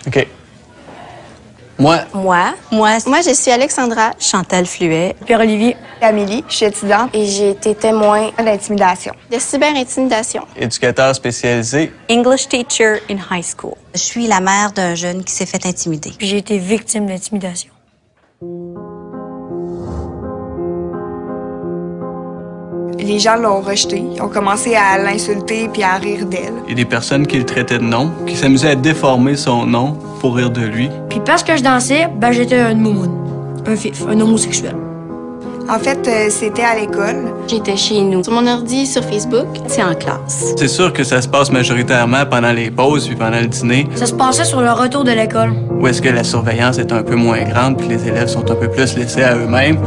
OK. Moi, Moi, je suis Alexandra. Chantal Fluet. Pierre-Olivier. Amélie, je suis étudiante Et j'ai été témoin d'intimidation. De cyberintimidation. éducateur spécialisé. English teacher in high school. Je suis la mère d'un jeune qui s'est fait intimider. Puis j'ai été victime d'intimidation. Les gens l'ont rejetée. Ils ont commencé à l'insulter puis à rire d'elle. Il y a des personnes qui le traitaient de nom, qui s'amusaient à déformer son nom pour rire de lui. Puis parce que je dansais, ben j'étais un moumoune, un fif, un homosexuel. En fait, c'était à l'école. J'étais chez nous. Sur mon ordi, sur Facebook. C'est en classe. C'est sûr que ça se passe majoritairement pendant les pauses puis pendant le dîner, Ça se passait sur le retour de l'école. où est-ce que la surveillance est un peu moins grande puis les élèves sont un peu plus laissés à eux-mêmes.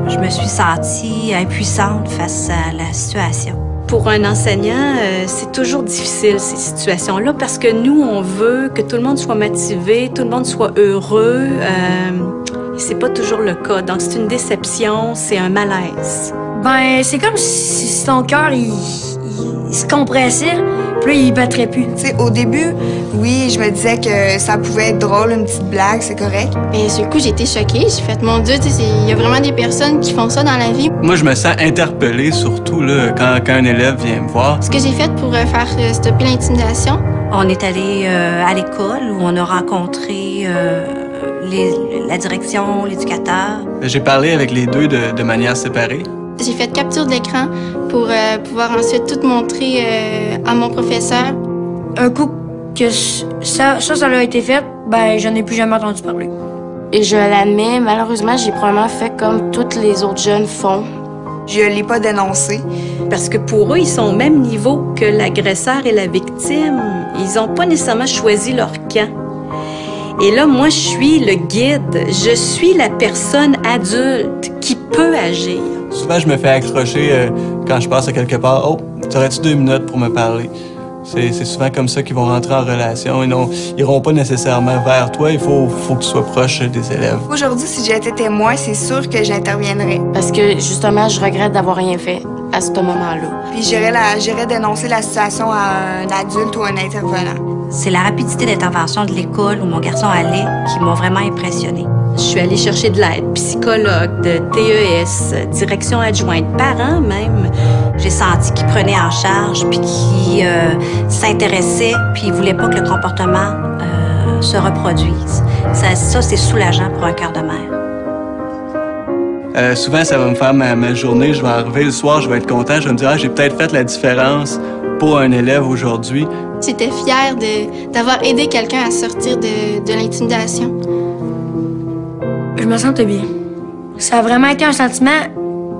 Je me suis sentie impuissante face à la situation. Pour un enseignant, c'est toujours difficile, ces situations-là, parce que nous, on veut que tout le monde soit motivé, tout le monde soit heureux. Et c'est pas toujours le cas. Donc, c'est une déception, c'est un malaise. Ben, c'est comme si ton cœur, il se compressait, puis là, il battrait plus. Tu sais, au début, oui, je me disais que ça pouvait être drôle, une petite blague, c'est correct. Et sur le coup, j'ai été choquée. J'ai fait, mon Dieu, tu sais, il y a vraiment des personnes qui font ça dans la vie. Moi, je me sens interpellé, surtout là, quand un élève vient me voir. Ce que j'ai fait pour faire stopper l'intimidation, On est allé à l'école où on a rencontré la direction, l'éducateur. J'ai parlé avec les deux de manière séparée. j'ai fait capture d'écran pour pouvoir ensuite tout montrer à mon professeur. Un coup que ça a été fait, ben, j'en ai plus jamais entendu parler. Et je l'admets, malheureusement, j'ai probablement fait comme tous les autres jeunes font. Je l'ai pas dénoncé. Parce que pour eux, ils sont au même niveau que l'agresseur et la victime. Ils n'ont pas nécessairement choisi leur camp. Et là, moi, je suis le guide. Je suis la personne adulte qui peut agir. Souvent, je me fais accrocher quand je passe à quelque part. « Oh, t'aurais-tu 2 minutes pour me parler? » C'est souvent comme ça qu'ils vont rentrer en relation. Ils n'iront pas nécessairement vers toi. Il faut que tu sois proche des élèves. Aujourd'hui, si j'étais témoin, c'est sûr que j'interviendrais. Parce que, justement, je regrette d'avoir rien fait à ce moment-là. Puis j'irais dénoncer la situation à un adulte ou un intervenant. C'est la rapidité d'intervention de l'école où mon garçon allait qui m'a vraiment impressionnée. Je suis allée chercher de l'aide, psychologue, de TES, direction adjointe, parents même. J'ai senti qu'il prenait en charge, puis qu'il s'intéressait, puis il voulait pas que le comportement se reproduise. Ça c'est soulageant pour un cœur de mère. Souvent, ça va me faire ma journée. Je vais arriver le soir, je vais être content. Je vais me dire, j'ai peut-être fait la différence pour un élève aujourd'hui. J'étais fière d'avoir aidé quelqu'un à sortir de l'intimidation. Je me sentais bien. Ça a vraiment été un sentiment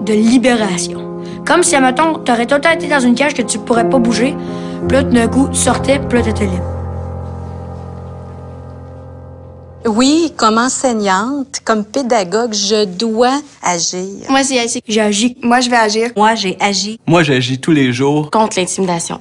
de libération. Comme si, admettons, t'aurais tout le temps été dans une cage que tu pourrais pas bouger, puis là, d'un coup, tu sortais, puis là, t'étais libre. Oui, comme enseignante, comme pédagogue, je dois agir. Moi, j'ai agi. J'ai agi. Moi, je vais agir. Moi, j'ai agi. Moi, j'agis tous les jours. Contre l'intimidation.